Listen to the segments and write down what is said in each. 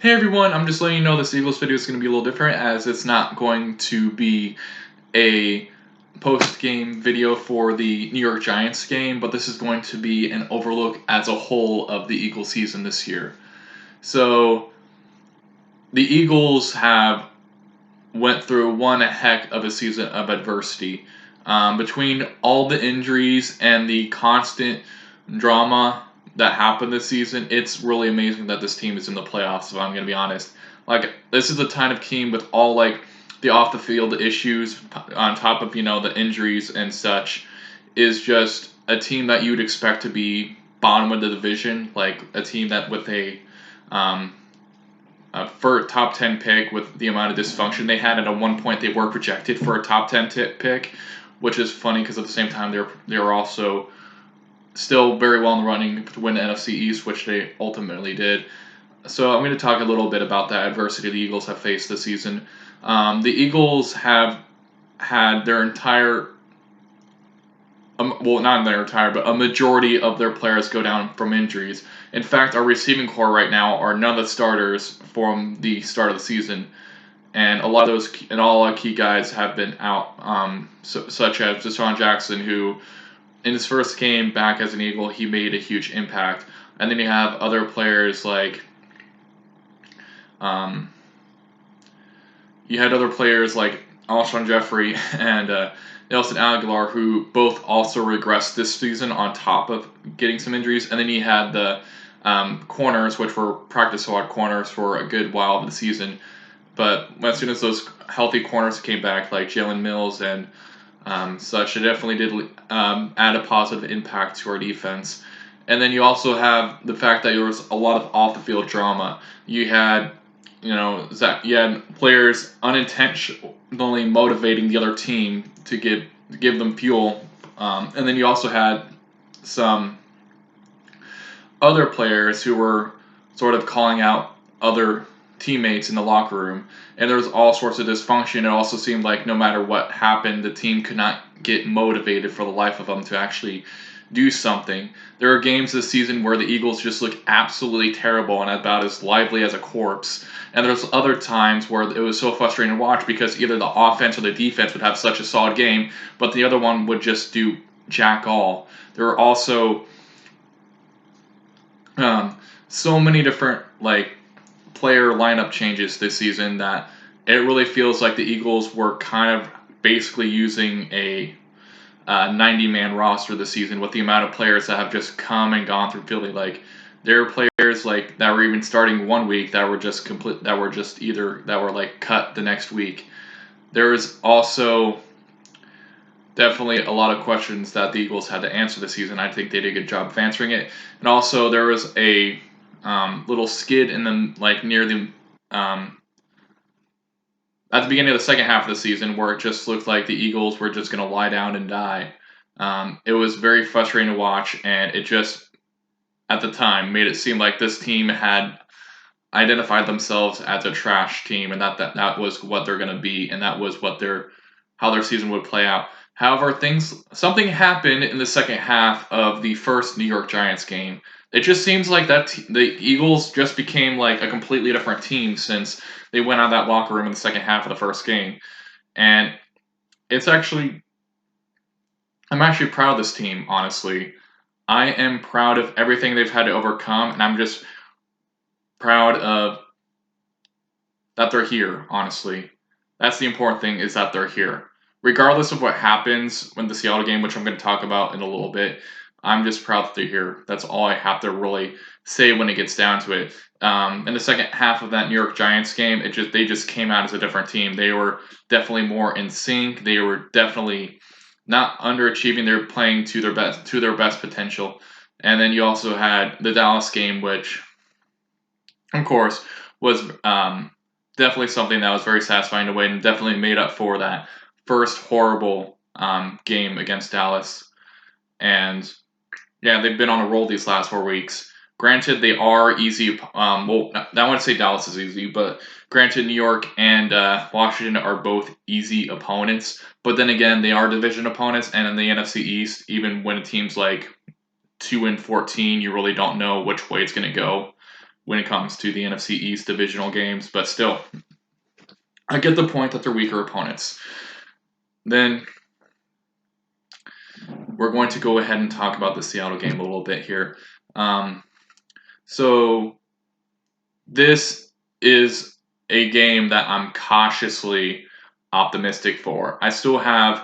Hey everyone, I'm just letting you know this Eagles video is going to be a little different as it's not going to be a post-game video for the New York Giants game, but this is going to be an overlook as a whole of the Eagles season this year. So, the Eagles have went through one heck of a season of adversity. Between all the injuries and the constant drama that happened this season, it's really amazing that this team is in the playoffs, if I'm going to be honest. This is a kind of team with all, the off-the-field issues on top of, the injuries and such, is just a team that you would expect to be bottom of the division, like a team that with for a top 10 pick with the amount of dysfunction they had. And at one point, they were projected for a top 10 pick, which is funny because at the same time, they're also still very well in the running to win the NFC East, which they ultimately did. So I'm going to talk a little bit about that adversity the Eagles have faced this season. The Eagles have had their entire not their entire, but a majority of their players go down from injuries. In fact, our receiving core right now are none of the starters from the start of the season, and a lot of those and all our key guys have been out, such as Deshaun Jackson, who in his first game back as an Eagle, he made a huge impact. And then you have other players like Alshon Jeffrey and Nelson Aguilar, who both also regressed this season on top of getting some injuries. And then you had the corners, which were practice squad corners for a good while of the season. But as soon as those healthy corners came back, like Jalen Mills and such, it definitely did add a positive impact to our defense. And then you also have the fact that there was a lot of off-the-field drama. You had players unintentionally motivating the other team to give them fuel, and then you also had some other players who were sort of calling out other teammates in the locker room, and there was all sorts of dysfunction. It also seemed like no matter what happened, the team could not get motivated for the life of them to actually do something. There are games this season where the Eagles just look absolutely terrible and about as lively as a corpse. And there's other times where it was so frustrating to watch because either the offense or the defense would have such a solid game, but the other one would just do jack all. There are also so many different player lineup changes this season that it really feels like the Eagles were kind of basically using a 90-man roster this season with the amount of players that have just come and gone through Philly. There are players that were even starting one week that were cut the next week. There is also definitely a lot of questions that the Eagles had to answer this season. I think they did a good job of answering it. And also there was a little skid in the near the at the beginning of the second half of the season where it just looked like the Eagles were just going to lie down and die. It was very frustrating to watch, and it just, at the time, made it seem like this team had identified themselves as a trash team, and that was what they're going to be, and that was how their season would play out. However, something happened in the second half of the first New York Giants game. It just seems like the Eagles just became like a completely different team since they went out of that locker room in the second half of the first game. And I'm actually proud of this team, honestly. I am proud of everything they've had to overcome, and I'm just proud of that they're here, honestly. That's the important thing, is that they're here. Regardless of what happens when the Seattle game, which I'm going to talk about in a little bit, I'm just proud that they're here. That's all I have to really say when it gets down to it. In the second half of that New York Giants game, they just came out as a different team. They were definitely more in sync. They were definitely not underachieving. They were playing to their best potential. And then you also had the Dallas game, which, of course, was definitely something that was very satisfying to win and definitely made up for that first horrible game against Dallas. And yeah, they've been on a roll these last 4 weeks. Granted, they are easy. I wouldn't say Dallas is easy, but granted, New York and Washington are both easy opponents. But then again, they are division opponents, and in the NFC East, even when a team's 2-14, you really don't know which way it's going to go. when it comes to the NFC East divisional games, but still, I get the point that they're weaker opponents. Then we're going to go ahead and talk about the Seattle game a little bit here. So this is a game that I'm cautiously optimistic for. I still am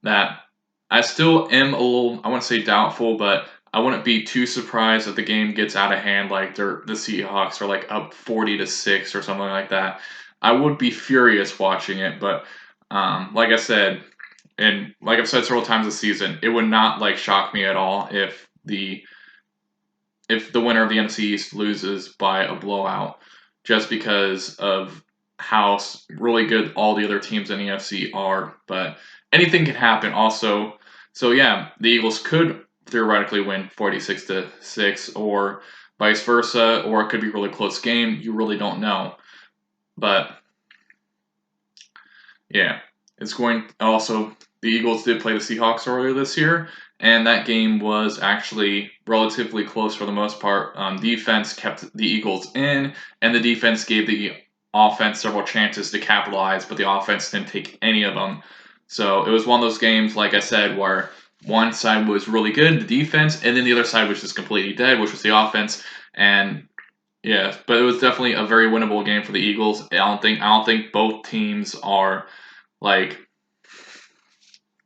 a little, I wouldn't say doubtful, but I wouldn't be too surprised if the game gets out of hand, like the Seahawks are like up 40-6 or something like that. I would be furious watching it, but like I said, and like I've said several times this season, it would not like shock me at all if the winner of the NFC East loses by a blowout, just because of how really good all the other teams in the NFC are. But anything can happen also. So yeah, the Eagles could theoretically win 46-6 or vice versa, or it could be a really close game. You really don't know. But yeah, it's going also, the Eagles did play the Seahawks earlier this year, and that game was actually relatively close for the most part. Defense kept the Eagles in, and the defense gave the offense several chances to capitalize, but the offense didn't take any of them. So it was one of those games, like I said, where one side was really good, the defense, and then the other side was just completely dead, which was the offense. And yeah, but it was definitely a very winnable game for the Eagles. I don't think both teams are like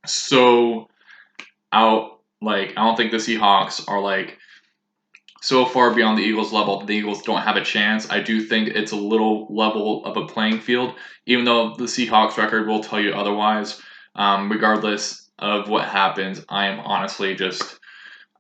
so out. Like, I don't think the Seahawks are like so far beyond the Eagles level that the Eagles don't have a chance. I do think it's a little level of a playing field, even though the Seahawks record will tell you otherwise. Regardless of what happens, I am honestly just,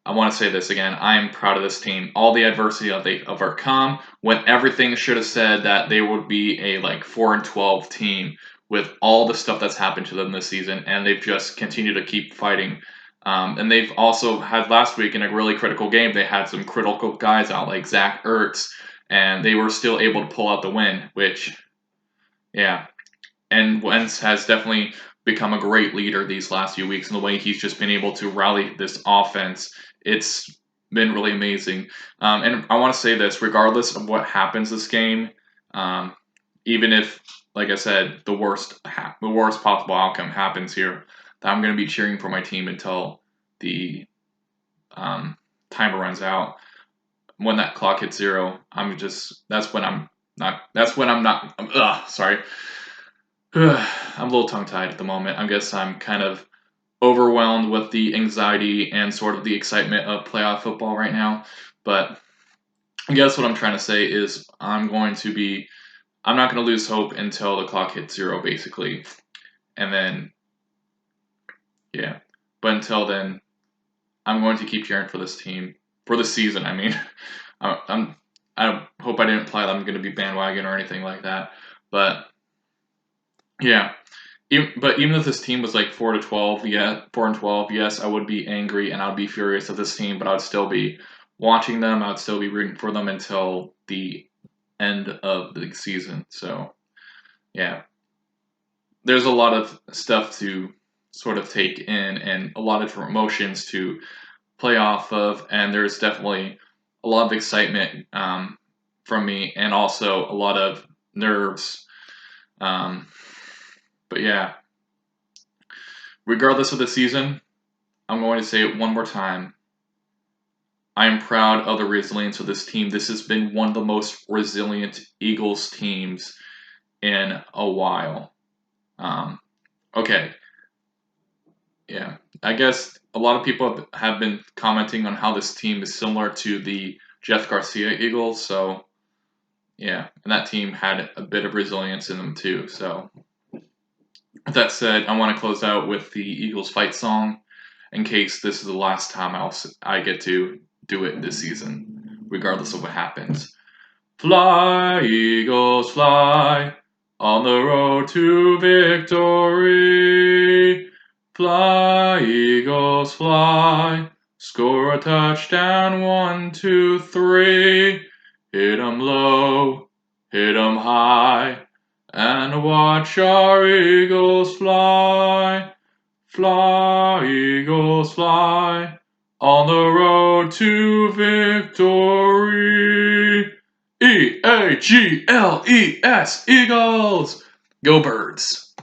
I want to say this again. I am proud of this team. All the adversity that they've overcome, when everything should have said that they would be a like 4-12 team with all the stuff that's happened to them this season, and they've just continued to keep fighting. And they've also had last week in a really critical game, they had some critical guys out like Zach Ertz, and they were still able to pull out the win, which, yeah. And Wentz has definitely become a great leader these last few weeks, and the way he's just been able to rally this offense, it's been really amazing. And I want to say this, regardless of what happens this game, even if, like I said, the worst possible outcome happens here, that I'm going to be cheering for my team until the timer runs out. When that clock hits 0, that's when I'm not. Sorry. I'm a little tongue-tied at the moment. I guess I'm kind of overwhelmed with the anxiety and sort of the excitement of playoff football right now. But I guess what I'm trying to say is I'm not going to lose hope until the clock hits 0, basically. And then, yeah. But until then, I'm going to keep cheering for this team. For the season, I mean. I hope I didn't imply that I'm going to be bandwagon or anything like that. But, yeah. Even if this team was like 4-12, 4-12, yes, I would be angry and I would be furious at this team, but I would still be watching them. I would still be rooting for them until the end of the season. So, yeah, there's a lot of stuff to sort of take in and a lot of different emotions to play off of, and there's definitely a lot of excitement from me and also a lot of nerves. But yeah, regardless of the season, I'm going to say it one more time. I am proud of the resilience of this team. This has been one of the most resilient Eagles teams in a while. Okay. Yeah. I guess a lot of people have been commenting on how this team is similar to the Jeff Garcia Eagles. So, yeah. And that team had a bit of resilience in them too. So, with that said, I want to close out with the Eagles fight song in case this is the last time I get to do it this season, regardless of what happens. Fly, Eagles, fly, on the road to victory. Fly, Eagles, fly, score a touchdown, 1, 2, 3. Hit 'em low, hit 'em high, and watch our Eagles fly. Fly, Eagles, fly, On the road to victory. Eagles, Eagles. Go Birds.